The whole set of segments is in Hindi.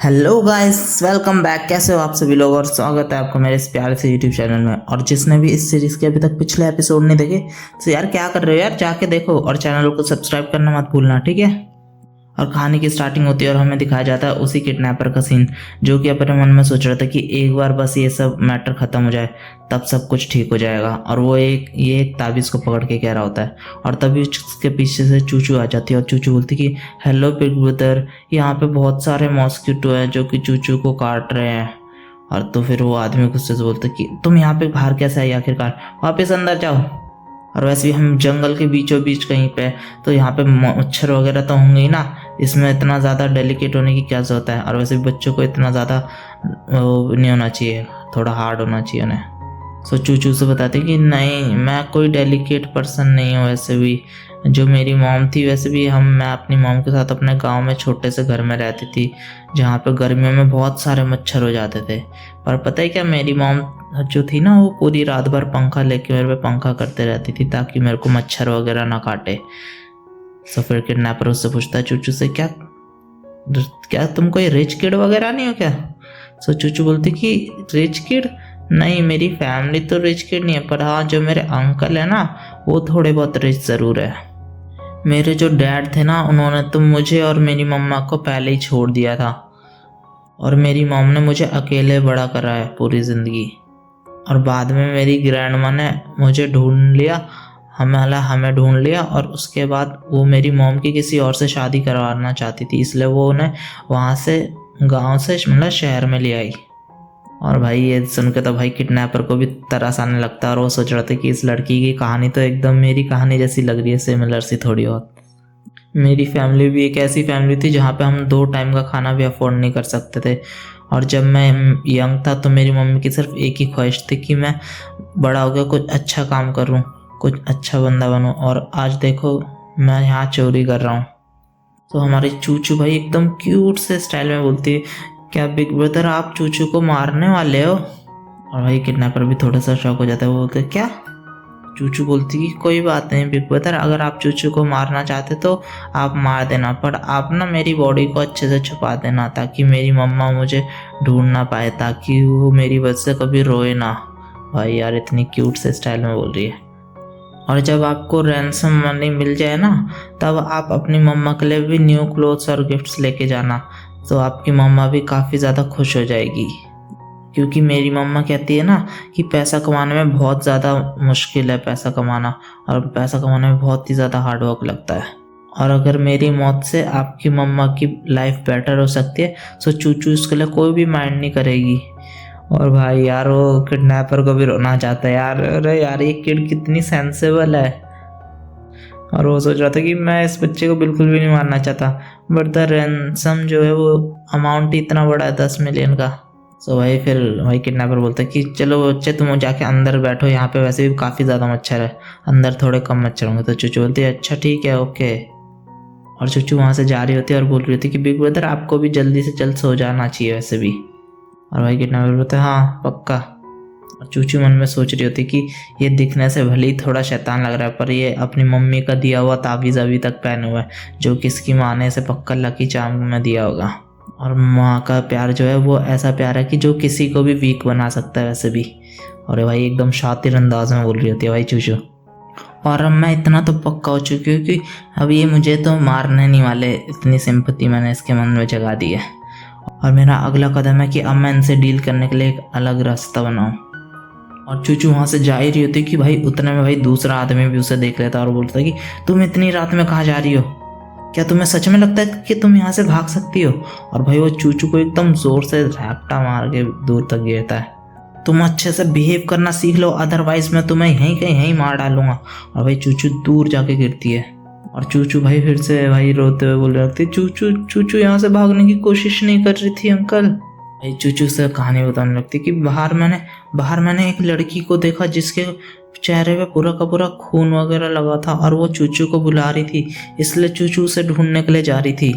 Hello guys, welcome back. कैसे हो आप सभी लोग और स्वागत है आपका मेरे इस प्यारे से यूट्यूब चैनल में। और जिसने भी इस सीरीज के अभी तक पिछले एपिसोड नहीं देखे तो यार क्या कर रहे हो यार, जाके देखो और चैनल को सब्सक्राइब करना मत भूलना, ठीक है। और कहानी की स्टार्टिंग होती है और हमें दिखाया जाता है उसी किडनैपर का सीन, जो कि अपने मन में सोच रहा था कि एक बार बस ये सब मैटर खत्म हो जाए तब सब कुछ ठीक हो जाएगा। और वो एक ताबीज़ को पकड़ के कह रहा होता है और तभी उसके पीछे से चूचू आ जाती है और चूचू बोलती कि हेलो बिग ब्रदर, यहाँ पे बहुत सारे मॉस्किटो हैं जो कि चूचू को काट रहे हैं। और तो फिर वो आदमी गुस्से से बोलता कि तुम यहाँ पे बाहर कैसे आई आखिरकार, वापस अंदर जाओ। और वैसे भी हम जंगल के बीचों बीच कहीं पे, तो यहाँ पे मच्छर वगैरह तो होंगे ही ना, इसमें इतना ज़्यादा डेलिकेट होने की क्या ज़रूरत है। और वैसे भी बच्चों को इतना ज़्यादा नहीं होना चाहिए, थोड़ा हार्ड होना चाहिए उन्हें। सो चूचू से बताते कि नहीं, मैं कोई डेलिकेट पर्सन नहीं हूँ। वैसे भी जो मेरी मॉम थी, वैसे भी मैं अपनी मॉम के साथ अपने गांव में छोटे से घर में रहती थी जहाँ पे गर्मियों में बहुत सारे मच्छर हो जाते थे। पर पता है क्या, मेरी मॉम जो थी ना, वो पूरी रात भर पंखा लेके मेरे पे पंखा करते रहती थी ताकि मेरे को मच्छर वगैरह ना काटे। सो फिर किडनैपर उससे पूछता है चूचू से, क्या क्या तुम कोई रिच किड वगैरह नहीं हो क्या। सो चूचू बोलती कि रिच किड नहीं, मेरी फैमिली तो रिच किड नहीं है, पर हाँ जो मेरे अंकल है ना वो थोड़े बहुत रिच ज़रूर है। मेरे जो डैड थे ना, उन्होंने तो मुझे और मेरी मम्मा को पहले ही छोड़ दिया था और मेरी मॉम ने मुझे अकेले बड़ा करा है पूरी ज़िंदगी। और बाद में मेरी ग्रैंड माँ ने मुझे ढूंढ लिया, हमें ढूंढ लिया और उसके बाद वो मेरी मॉम की किसी और से शादी करवाना चाहती थी, इसलिए वो उन्हें वहाँ से गांव से मतलब शहर में ले आई। और भाई ये सुन के तो भाई किडनैपर को भी तरस आने लगता है और वो सोच रहा था कि इस लड़की की कहानी तो एकदम मेरी कहानी जैसी लग रही है, सिमिलर सी थोड़ी बहुत। मेरी फैमिली भी एक ऐसी फैमिली थी जहाँ पे हम 2 टाइम का खाना भी अफोर्ड नहीं कर सकते थे। और जब मैं यंग था तो मेरी मम्मी की सिर्फ एक ही ख्वाहिश थी कि मैं बड़ा हो गया कुछ अच्छा काम करूँ, कुछ अच्छा बंदा बनूँ। और आज देखो मैं यहाँ चोरी कर रहा हूँ। तो हमारे चूचू भाई एकदम क्यूट से स्टाइल में बोलती है, क्या बिग ब्रदर आप चूचू को मारने वाले हो। और भाई किडनैपर भी थोड़ा सा शॉक हो जाता है, वो बोलते क्या। चूचू बोलती कि कोई बात नहीं बिग ब्रदर, अगर आप चूचू को मारना चाहते तो आप मार देना, पर आप ना मेरी बॉडी को अच्छे से छुपा देना ताकि मेरी मम्मा मुझे ढूंढ ना पाए, ताकि वो मेरी वजह से कभी रोए ना। भाई यार इतनी क्यूट से स्टाइल में बोल रही है। और जब आपको रैंसम मनी मिल जाए ना, तब आप अपनी मम्मा के लिए भी न्यू क्लोथ्स और गिफ्ट्स लेके जाना, तो आपकी मम्मा भी काफ़ी ज़्यादा खुश हो जाएगी। क्योंकि मेरी मम्मा कहती है ना कि पैसा कमाने में बहुत ज़्यादा मुश्किल है पैसा कमाना, और पैसा कमाने में बहुत ही ज़्यादा हार्ड वर्क लगता है। और अगर मेरी मौत से आपकी मम्मा की लाइफ बेटर हो सकती है तो चूचू इसके लिए कोई भी माइंड नहीं करेगी। और भाई यार वो किडनैपर को भी रोना चाहता है यार, अरे यार ये किड कितनी सेंसेबल है। और वो सोच रहा था कि मैं इस बच्चे को बिल्कुल भी नहीं मारना चाहता, बट द रैंसम जो है वो अमाउंट इतना बड़ा है 10 मिलियन का। सो भाई फिर भाई किडनैपर बोलता है कि चलो बच्चे तुम जाके अंदर बैठो, यहाँ पे वैसे भी काफ़ी ज़्यादा मच्छर है, अंदर थोड़े कम मच्छर होंगे। तो चूचू बोलती है अच्छा ठीक है ओके। और चूचू वहाँ से जा रही होती है और बोल रही होती है कि बिग ब्रदर आपको भी जल्दी से जल्द सो जाना चाहिए वैसे भी। और भाई किडनैपर बोलता है हाँ पक्का। और चूचू मन में सोच रही होती कि ये दिखने से भले ही थोड़ा शैतान लग रहा है, पर ये अपनी मम्मी का दिया हुआ ताबीज़ अभी तक पहने हुआ है, जो कि इसकी माँ ने इसे पक्का लकी चार्म में दिया होगा। और माँ का प्यार जो है वो ऐसा प्यार है कि जो किसी को भी वीक बना सकता है वैसे भी। और भाई एकदम शातिर अंदाज में बोल रही होती है भाई चूचू। और अब मैं इतना तो पक्का हो चुकी हूँ कि अब ये मुझे तो मारने नहीं वाले, इतनी सिंपैथी मैंने इसके मन में जगा दी है। और मेरा अगला कदम है कि अब मैं इनसे डील करने के लिए एक अलग रास्ता बनाऊँ। और चूचू वहाँ से जा ही रही होती कि भाई उतने में भाई दूसरा आदमी भी उसे देख लेता और बोलता है कि तुम इतनी रात में कहाँ जा रही हो, क्या तुम्हें सच में लगता है कि तुम यहाँ से भाग सकती हो। और भाई वो चूचू को एकदम जोर से रैप्टा मार के दूर तक गिरता है, तुम अच्छे से बिहेव करना सीख लो, अदरवाइज मैं तुम्हें यहीं मार डालूंगा। और भाई चूचू दूर जाके गिरती है और चूचू भाई फिर से भाई रोते हुए बोल रहे थे चूचू यहाँ से भागने की कोशिश नहीं कर रही थी अंकल। भाई चूचू से कहानी बताने लगती कि बाहर मैंने एक लड़की को देखा जिसके चेहरे पे पूरा का पूरा खून वगैरह लगा था और वो चूचू को बुला रही थी, इसलिए चूचू उसे ढूंढने के लिए जा रही थी।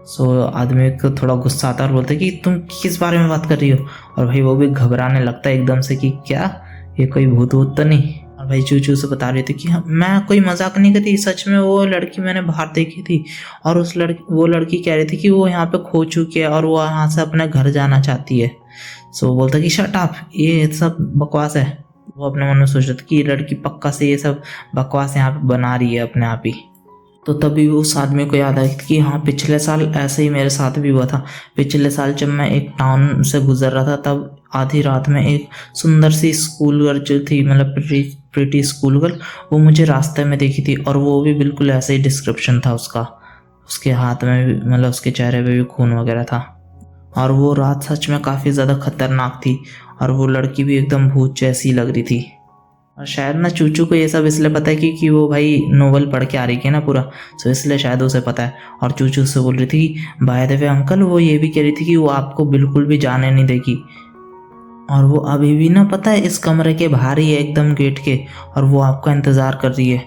सो आदमी को थोड़ा गुस्सा आता है और बोलते कि तुम किस बारे में बात कर रही हो। और भाई वो भी घबराने लगता है एकदम से कि क्या ये कोई भूत वूत तो नहीं। और भाई चूचू से बता रही थी कि मैं कोई मजाक नहीं करती, सच में वो लड़की मैंने बाहर देखी थी और वो लड़की कह रही थी कि वो यहाँ पे खो चुकी है और वो यहाँ से अपने घर जाना चाहती है। सो वो बोलता कि शट अप, ये सब बकवास है। वो अपने मन में सोच रहा था कि ये लड़की पक्का से ये सब बकवास यहाँ पे बना रही है अपने आप ही। तो तभी उस आदमी को याद आई कि हाँ, पिछले साल ऐसे ही मेरे साथ भी हुआ था। पिछले साल जब मैं एक टाउन से गुजर रहा था तब आधी रात में एक सुंदर सी स्कूल गर्ल जो थी, मतलब प्रीटी स्कूल गर्ल, वो मुझे रास्ते में देखी थी और वो भी बिल्कुल ऐसे ही डिस्क्रिप्शन था उसका। उसके हाथ में भी, मतलब उसके चेहरे पे भी खून वगैरह था और वो रात सच में काफ़ी ज़्यादा खतरनाक थी और वो लड़की भी एकदम भूत जैसी लग रही थी। और शायद ना चूचू को ये सब इसलिए पता है क्योंकि वो भाई नोवेल पढ़ के आ रही है ना पूरा, सो इसलिए शायद उसे पता है। और चूचू से बोल रही थी बाय द वे अंकल, वो ये भी कह रही थी कि वो आपको बिल्कुल भी जाने नहीं देगी और वो अभी भी ना पता है इस कमरे के बाहर ही है एकदम गेट के, और वो आपका इंतज़ार कर रही है।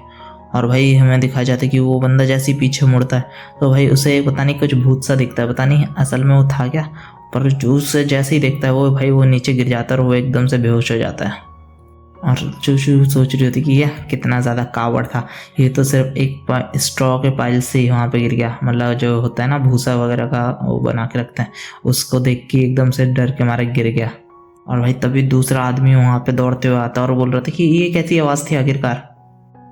और भाई हमें दिखाया जाता है कि वो बंदा जैसे ही पीछे मुड़ता है तो भाई उसे पता नहीं कुछ भूत सा दिखता है, पता नहीं असल में वो था क्या, पर जो उससे जैसे ही देखता है वो भाई वो नीचे गिर जाता है और वो एकदम से बेहोश हो जाता है। और चूचू सोच रही होती कि यह कितना ज़्यादा कावड़ था, ये तो सिर्फ एक स्ट्रॉ के पाइल से ही वहाँ पे गिर गया, मतलब जो होता है ना भूसा वगैरह का वो बना के रखते हैं, उसको देख के एकदम से डर के मारे गिर गया। और भाई तभी दूसरा आदमी वहाँ पे दौड़ते हुए आता और बोल रहा था कि ये कैसी आवाज़ थी आखिरकार।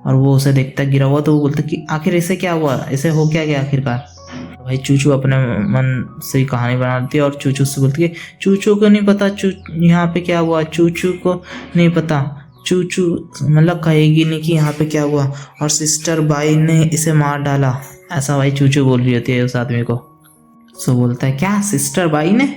और वो उसे देखता गिरा हुआ तो वो बोलता कि आखिर इसे क्या हुआ, इसे हो क्या गया आखिरकार। भाई चूचू अपने मन से कहानी बनाती है और चूचू से बोलती है चूचू को नहीं पता यहाँ पे क्या हुआ, चूचू को नहीं पता, चूचू मतलब कहेगी नहीं कि यहाँ पे क्या हुआ, और सिस्टर बाई ने इसे मार डाला, ऐसा भाई चूचू बोल रही होती है उस आदमी को। सो बोलता है क्या सिस्टर बाई ने,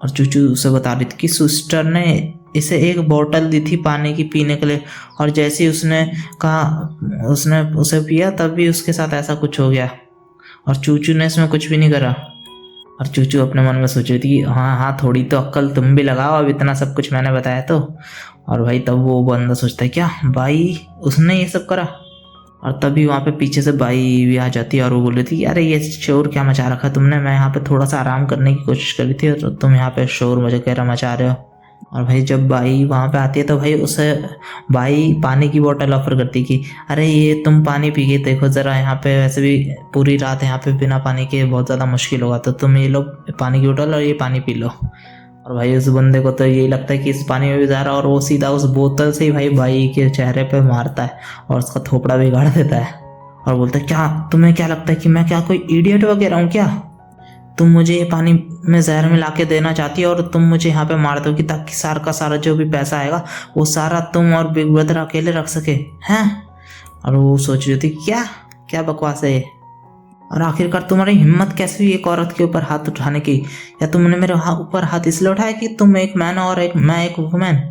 और चूचू उसे बता रही थी कि सिस्टर ने इसे एक बोतल दी थी पानी की पीने के लिए, और जैसे ही उसने कहा उसने उसे पिया तब भी उसके साथ ऐसा कुछ हो गया और चूचू ने इसमें कुछ भी नहीं करा। और चूचू अपने मन में सोच रही थी हाँ हाँ थोड़ी तो अक्ल तुम भी लगाओ, अब इतना सब कुछ मैंने बताया तो। और भाई तब वो बंदा सोचता है क्या बाई उसने ये सब करा, और तभी वहाँ पे पीछे से बाई भी आ जाती है और वो बोल रही थी अरे ये शोर क्या मचा रखा तुमने, मैं यहाँ पे थोड़ा सा आराम करने की कोशिश कर रही थी और तुम यहाँ पे शोर वगैरह मचा रहे हो। और भाई जब बाई वहाँ पे आती है तो भाई उसे बाई पानी की बोतल ऑफर करती कि अरे ये तुम पानी पी के देखो ज़रा, यहाँ पे वैसे भी पूरी रात यहाँ पे बिना पानी के बहुत ज़्यादा मुश्किल होगा, तो तुम ये लो पानी की बोतल और ये पानी पी लो। और भाई उस बंदे को तो यही लगता है कि इस पानी में भी जा रहा, और वो सीधा उस बोतल से ही भाई बाई के चेहरे पे मारता है और उसका थोपड़ा बिगाड़ देता है और बोलता है क्या तुम्हें क्या लगता है कि मैं क्या कोई इडियट वगैरह हूँ क्या, तुम मुझे ये पानी में जहर मिला के देना चाहती हो और तुम मुझे यहाँ पे मार दोगी ताकि सारा का सारा जो भी पैसा आएगा वो सारा तुम और बिग ब्रदर अकेले रख सके हैं। और वो सोच रही थी क्या क्या बकवास है ये, और आखिरकार तुम्हारी हिम्मत कैसे हुई एक औरत के ऊपर हाथ उठाने की, या तुमने मेरे ऊपर हाथ इसलिए उठाया कि तुम एक मैन और मैं एक वुमेन।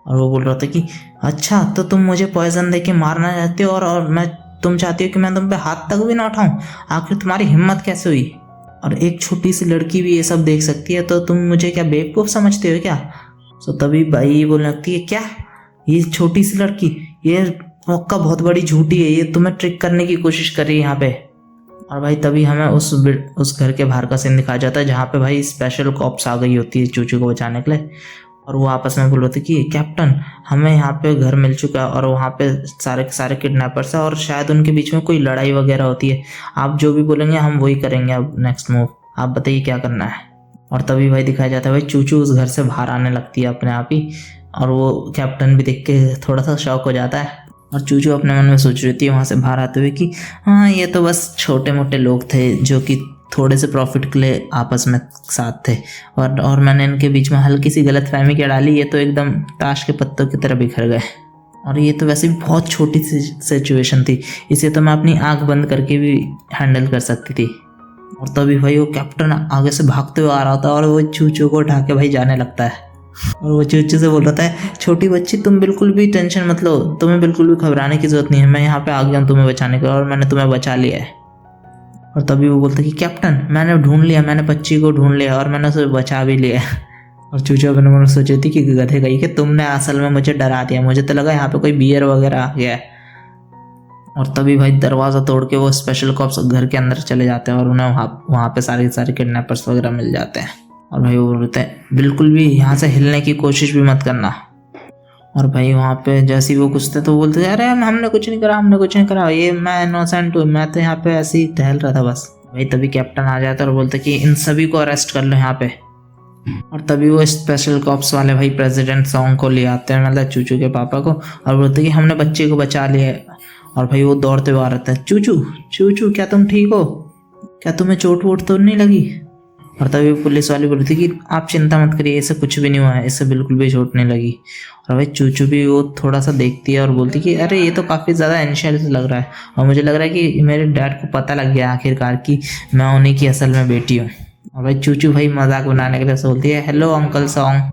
और वो बोल रहा था कि अच्छा तो तुम मुझे पॉइजन दे के मारना चाहते हो और तुम चाहती हो कि मैं तुम पे हाथ तक भी ना उठाऊं, आखिर तुम्हारी हिम्मत कैसे हुई, और एक छोटी सी लड़की भी ये सब देख सकती है, तो तुम मुझे क्या बेवकूफ़ समझते हो क्या। तो तभी बाई बोलने लगती है क्या ये छोटी सी लड़की, ये मौका बहुत बड़ी झूठी है, ये तुम्हें ट्रिक करने की कोशिश कर रही है यहाँ पे। और भाई तभी हमें उस घर के बाहर का सीन दिखाया जाता है जहाँ पे भाई स्पेशल कॉप्स आ गई होती है चूचू को बचाने के लिए, और वो आपस में बोल रहे थे कि कैप्टन हमें यहाँ पे घर मिल चुका है और वहाँ पे सारे के सारे किडनैपर्स है और शायद उनके बीच में कोई लड़ाई वगैरह होती है, आप जो भी बोलेंगे हम वही करेंगे, अब नेक्स्ट मूव आप बताइए क्या करना है। और तभी भाई दिखाया जाता है भाई चूचू उस घर से बाहर आने लगती है अपने आप ही, और वो कैप्टन भी देख के थोड़ा सा शॉक हो जाता है और चूचू अपने मन में सोच रही थी वहाँ से बाहर आते हुए कि हाँ ये तो बस छोटे मोटे लोग थे जो कि थोड़े से प्रॉफिट के लिए आपस में साथ थे, और मैंने इनके बीच में हल्की सी गलतफहमी क्या डाली, ये तो एकदम ताश के पत्तों की तरह बिखर गए, और ये तो वैसे भी बहुत छोटी सी सिचुएशन थी, इसे तो मैं अपनी आंख बंद करके भी हैंडल कर सकती थी। और तभी भाई वो कैप्टन आगे से भागते हुए आ रहा था और वो चूचू को उठा के भाई जाने लगता है, और वो चूचू से बोल रहा था छोटी बच्ची तुम बिल्कुल भी टेंशन मत लो, तुम्हें बिल्कुल भी घबराने की जरूरत नहीं है, मैं यहाँ पे आ गया हूँ तुम्हें बचाने के लिए और मैंने तुम्हें बचा लिया है। और तभी वो बोलता कि कैप्टन मैंने ढूंढ लिया, मैंने बच्ची को ढूंढ लिया और मैंने उसे बचा भी लिया। और चूचू अपने मन में सोची थी कि गधे गई कि तुमने असल में मुझे डरा दिया, मुझे तो लगा यहाँ पे कोई बियर वगैरह आ गया है। और तभी भाई दरवाज़ा तोड़ के वो स्पेशल कॉप्स घर के अंदर चले जाते हैं और उन्हें वहाँ पे सारे किडनैपर्स वगैरह मिल जाते हैं। और भाई वो बोलते हैं बिल्कुल भी यहाँ से हिलने की कोशिश भी मत करना। और भाई वहाँ पे जैसे ही वो कुछ थे तो बोलते अरे हमने कुछ नहीं करा, हमने कुछ नहीं करा, ये मैं इनोसेंट हूँ, मैं तो यहाँ पे ऐसे ही टहल रहा था बस। भाई तभी कैप्टन आ जाता है और बोलते कि इन सभी को अरेस्ट कर लो यहाँ पे। और तभी वो स्पेशल कॉप्स वाले भाई प्रेसिडेंट सॉन्ग को ले आते हैं, मतलब चूचू के पापा को, और बोलते कि हमने बच्चे को बचा लिया है। और भाई वो दौड़ते हुए आ रहता है, चूचू चूचू क्या तुम ठीक हो, क्या तुम्हें चोट वोट तो नहीं लगी। और तभी पुलिस वाली बोलती कि आप चिंता मत करिए, इसे कुछ भी नहीं हुआ है, इसे बिल्कुल भी चोट नहीं लगी। और भाई चूचू भी वो थोड़ा सा देखती है और बोलती कि अरे ये तो काफ़ी ज़्यादा एंशियल लग रहा है, और मुझे लग रहा है कि मेरे डैड को पता लग गया आखिरकार कि मैं उन्हीं की असल में बेटी हूँ। और भाई चूचू भाई मजाक बनाने के लिए बोलती है हेलो अंकल सॉन्ग,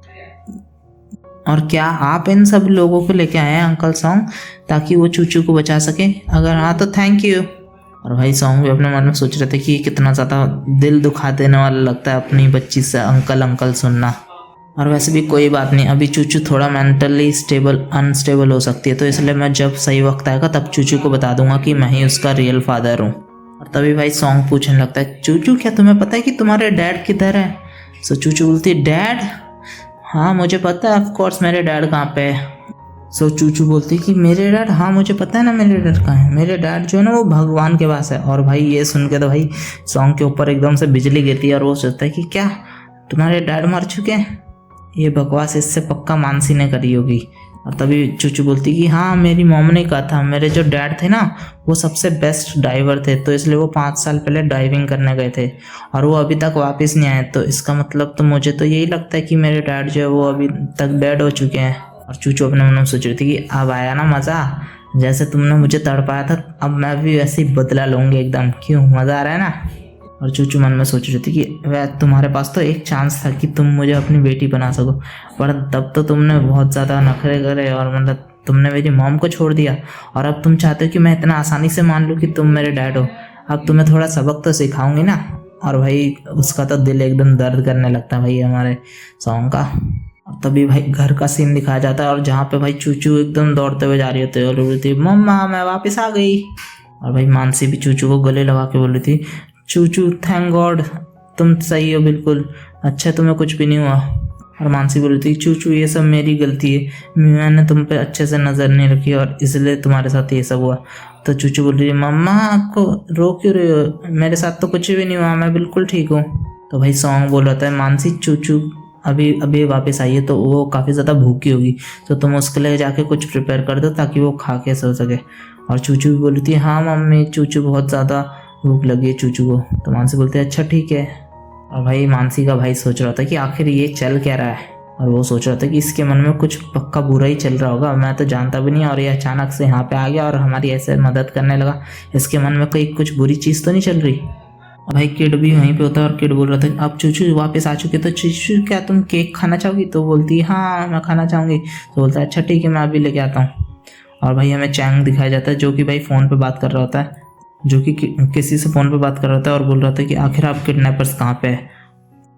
और क्या आप इन सब लोगों को लेके आए हैं अंकल सॉन्ग ताकि वो चूचू को बचा सके, अगर हाँ तो थैंक यू। और भाई सॉन्ग भी अपने मन में सोच रहे थे कि कितना ज़्यादा दिल दुखा देने वाला लगता है अपनी बच्ची से अंकल अंकल सुनना। और वैसे भी कोई बात नहीं, अभी चूचू थोड़ा मेंटली अनस्टेबल हो सकती है, तो इसलिए मैं जब सही वक्त आएगा तब चूचू को बता दूंगा कि मैं ही उसका रियल फादर हूँ। और तभी भाई सॉन्ग पूछने लगता है चूचू क्या तुम्हें पता है कि तुम्हारे डैड किधर है। सो चूचू बोलती है डैड, हाँ मुझे पता है, ऑफ कोर्स मेरे डैड कहाँ पे है। सो चूचू बोलती है कि मेरे डैड, हाँ मुझे पता है ना मेरे डैड कहाँ है, मेरे डैड जो है ना वो भगवान के पास है। और भाई ये सुन के तो भाई सॉन्ग के ऊपर एकदम से बिजली गिरती है और वो सोचता है कि क्या तुम्हारे डैड मर चुके हैं, ये बकवास इससे पक्का मानसी ने करी होगी। और तभी चूचू बोलती कि हाँ मेरी मॉम ने कहा था, मेरे जो डैड थे ना वो सबसे बेस्ट डाइवर थे, तो इसलिए वो 5 साल पहले डाइविंग करने गए थे और वो अभी तक वापस नहीं आए, तो इसका मतलब तो मुझे तो यही लगता है कि मेरे डैड जो है वो अभी तक डेड हो चुके हैं। और चूचू अपने मन में सोच रही थी कि अब आया ना मज़ा, जैसे तुमने मुझे तड़पाया था अब मैं भी वैसे ही बदला लूँगी एकदम, क्यों मज़ा आ रहा है ना। और चूचू मन में सोच रही थी कि वह तुम्हारे पास तो एक चांस था कि तुम मुझे अपनी बेटी बना सको, पर तब तो तुमने बहुत ज़्यादा नखरे करे और मतलब तुमने मेरी मॉम को छोड़ दिया, और अब तुम चाहते हो कि मैं इतना आसानी से मान लूँ कि तुम मेरे डैड हो। अब तुम्हें थोड़ा सबक तो सिखाऊंगी ना। और भाई उसका तो दिल एकदम दर्द करने लगता है भाई हमारे सॉन्ग का। और तभी भाई घर का सीन दिखाया जाता है और जहाँ पे भाई चूचू एकदम दौड़ते हुए जा रही होती है और बोलती है मम्मा मैं वापस आ गई। और भाई मानसी भी चूचू को गले लगा के बोल रही थी चूचू थैंक गॉड तुम सही हो बिल्कुल, अच्छा तुम्हें कुछ भी नहीं हुआ। और मानसी बोल रही थी चूचू ये सब मेरी गलती है, मैंने तुम पे अच्छे से नज़र नहीं रखी और इसलिए तुम्हारे साथ ये सब हुआ। तो चूचू बोल रही है मम्मा आपको रो क्यों रहे हो, मेरे साथ तो कुछ भी नहीं हुआ, मैं बिल्कुल ठीक हूँ। तो भाई सॉन्ग बोल रहा था मानसी चूचू अभी अभी वापस आई है तो वो काफ़ी ज़्यादा भूखी होगी, तो तुम उसके लिए जाके कुछ प्रिपेयर कर दो ताकि वो खा के सो सके। और चूचू भी बोल रही थी हाँ मम्मी चूचू बहुत ज़्यादा भूख लगी है चूचू को। तो मानसी बोलते हैं अच्छा ठीक है। और भाई मानसी का भाई सोच रहा था कि आखिर ये चल क्या रहा है, और वो सोच रहा था कि इसके मन में कुछ पक्का बुरा ही चल रहा होगा, मैं तो जानता भी नहीं, और ये अचानक से यहाँ पे आ गया और हमारी ऐसे मदद करने लगा, इसके मन में कोई कुछ बुरी चीज़ तो नहीं चल रही। और भाई किड भी वहीं पे होता है और किड बोल रहा था अब चूचू वापस आ चुके, तो चूचू क्या तुम केक खाना चाहोगी। तो बोलती हाँ मैं खाना चाहूँगी। तो बोलता है अच्छा ठीक है मैं अभी लेके आता हूँ। और भाई हमें चैंग दिखाया जाता है जो कि भाई फ़ोन पे बात कर रहा होता है, जो कि किसी से फ़ोन पे बात कर रहा था और बोल रहा था कि आखिर आप किडनैपर्स कहाँ पे है।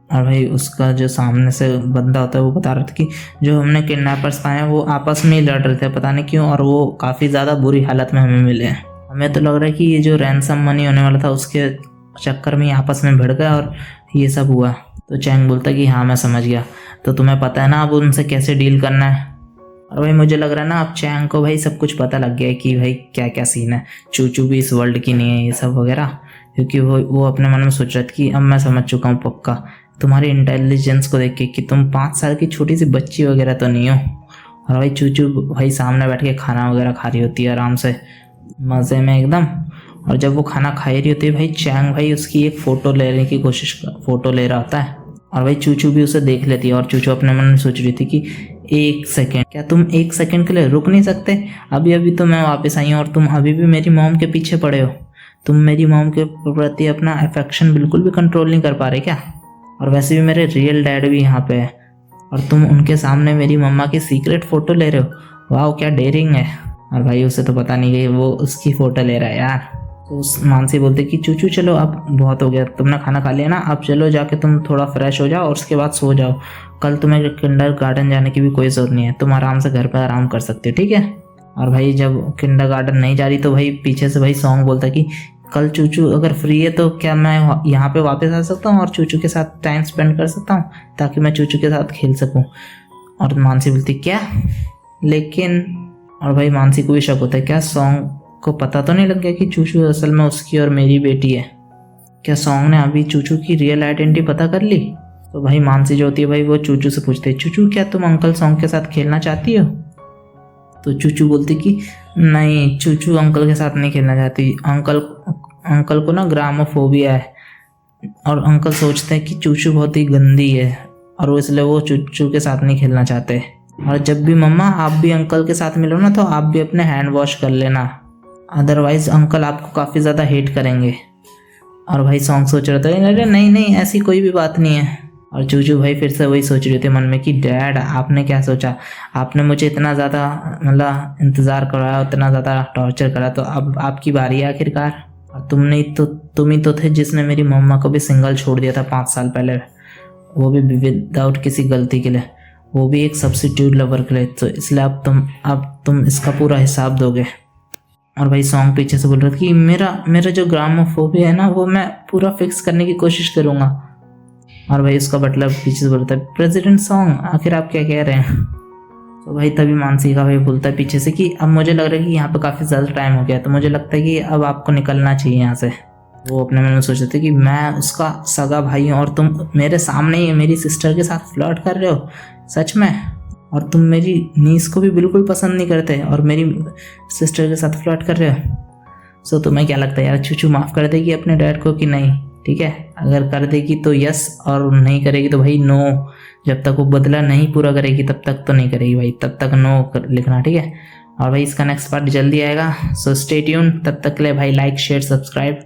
और भाई उसका जो सामने से बंदा होता है वो बता रहा था कि जो हमने किडनैपर्स पाए हैं वो आपस में ही लड़ रहे थे पता नहीं क्यों, और वो काफ़ी ज़्यादा बुरी हालत में हमें मिले हैं। हमें तो लग रहा है कि ये जो रैंसम मनी होने वाला था उसके चक्कर में आपस में भिड़ गए और ये सब हुआ। तो चैंग बोलता कि हाँ मैं समझ गया, तो तुम्हें पता है ना अब उनसे कैसे डील करना है। और भाई मुझे लग रहा है ना अब चैंग को भाई सब कुछ पता लग गया है कि भाई क्या क्या सीन है, चूचू भी इस वर्ल्ड की नहीं है ये सब वगैरह, क्योंकि वो अपने मन में सोच रहा था कि अब मैं समझ चुका हूँ पक्का तुम्हारी इंटेलिजेंस को देख के कि तुम 5 साल की छोटी सी बच्ची वगैरह तो नहीं हो। और भाई चूचू भाई सामने बैठ के खाना वगैरह खा रही होती है आराम से मज़े में एकदम। और जब वो खाना खा रही होती है भाई चैंग भाई उसकी एक फ़ोटो लेने की फ़ोटो ले रहा होता है, और भाई चूचू भी उसे देख लेती है। और चूचू अपने मन में सोच रही थी कि 1 सेकेंड, क्या तुम 1 सेकेंड के लिए रुक नहीं सकते, अभी अभी तो मैं वापस आई हूँ और तुम अभी भी मेरी मॉम के पीछे पड़े हो, तुम मेरी मॉम के प्रति अपना अफेक्शन बिल्कुल भी कंट्रोल नहीं कर पा रहे क्या। और वैसे भी मेरे रियल डैड भी यहाँ पे है और तुम उनके सामने मेरी मम्मा की सीक्रेट फ़ोटो ले रहे हो, वाह क्या डेयरिंग है। और भाई उसे तो पता नहीं कि वो उसकी फ़ोटो ले रहा है यार। तो उस मानसी बोलते कि चूचू चलो अब बहुत हो गया, तुमने खाना खा लिया ना, अब चलो जाके तुम थोड़ा फ्रेश हो जाओ और उसके बाद सो जाओ, कल तुम्हें किंडरगार्टन जाने की भी कोई ज़रूरत नहीं है, तुम आराम से घर पर आराम कर सकते हो ठीक है। और भाई जब किंडरगार्टन नहीं जा रही तो भाई पीछे से भाई सॉन्ग बोलता कि कल चूचू अगर फ्री है तो क्या मैं यहाँ पे वापस आ सकता हूँ और चूचू के साथ टाइम स्पेंड कर सकता हूँ ताकि मैं चूचू के साथ खेल सकूँ। और मानसी बोलती क्या लेकिन और भाई मानसी को भी शक होता है, क्या सॉन्ग को पता तो नहीं लग गया कि चूचू असल में उसकी और मेरी बेटी है? क्या सॉन्ग ने अभी चूचू की रियल आइडेंटिटी पता कर ली? तो भाई मानसी जो होती है भाई वो चूचू से पूछते है, चूचू क्या तुम अंकल सॉन्ग के साथ खेलना चाहती हो? तो चूचू बोलती कि नहीं, चूचू अंकल के साथ नहीं खेलना चाहती। अंकल को ना ग्रामोफोबिया है और अंकल सोचते हैं कि चूचू बहुत ही गंदी है और वो इसलिए वो चूचू के साथ नहीं खेलना चाहते। और जब भी मम्मा आप भी अंकल के साथ मिलो ना तो आप भी अपने हैंड वॉश कर लेना, अदरवाइज अंकल आपको काफ़ी ज़्यादा हेट करेंगे। और भाई सॉन्ग सोच रहा था अरे नहीं ऐसी कोई भी बात नहीं है। और चूचू भाई फिर से वही सोच रहे थे मन में कि डैड आपने क्या सोचा, आपने मुझे इतना ज़्यादा मतलब इंतज़ार कराया, इतना ज़्यादा टॉर्चर करा, तो अब आपकी बारी है आखिरकार। और तुम ही तो थे जिसने मेरी मम्मा को भी सिंगल छोड़ दिया था 5 साल पहले, वो भी विदाउट किसी गलती के लिए, वो भी एक सब्स्टिट्यूट लवर के लिए। तो इसलिए अब तुम इसका पूरा हिसाब दोगे। और भाई सॉन्ग पीछे से बोल रहा था कि मेरा जो ग्रामोफोबिया है ना वो मैं पूरा फिक्स करने की कोशिश करूँगा। और भाई उसका बटलर पीछे से बोलता है प्रेसिडेंट सॉन्ग आखिर आप क्या कह रहे हैं? तो भाई तभी मानसी का भाई बोलता है पीछे से कि अब मुझे लग रहा है कि यहाँ पे काफ़ी ज़्यादा टाइम हो गया, तो मुझे लगता है कि अब आपको निकलना चाहिए यहाँ से। वो अपने मन में सोच रहे थे कि मैं उसका सगा भाई हूँ और तुम मेरे सामने ही मेरी सिस्टर के साथ फ्लर्ट कर रहे हो, सच में? और तुम मेरी नीस को भी बिल्कुल पसंद नहीं करते और मेरी सिस्टर के साथ फ्लर्ट कर रहे हो। सो तुम्हें क्या लगता है यार, चूचू माफ़ कर देगी अपने डैड को कि नहीं? ठीक है, अगर कर देगी तो यस और नहीं करेगी तो भाई नो। जब तक वो बदला नहीं पूरा करेगी तब तक तो नहीं करेगी भाई, तब तक नो लिखना, ठीक है? और भाई इसका नेक्स्ट पार्ट जल्दी आएगा, सो स्टे ट्यून। तब तक के लिए भाई लाइक शेयर सब्सक्राइब।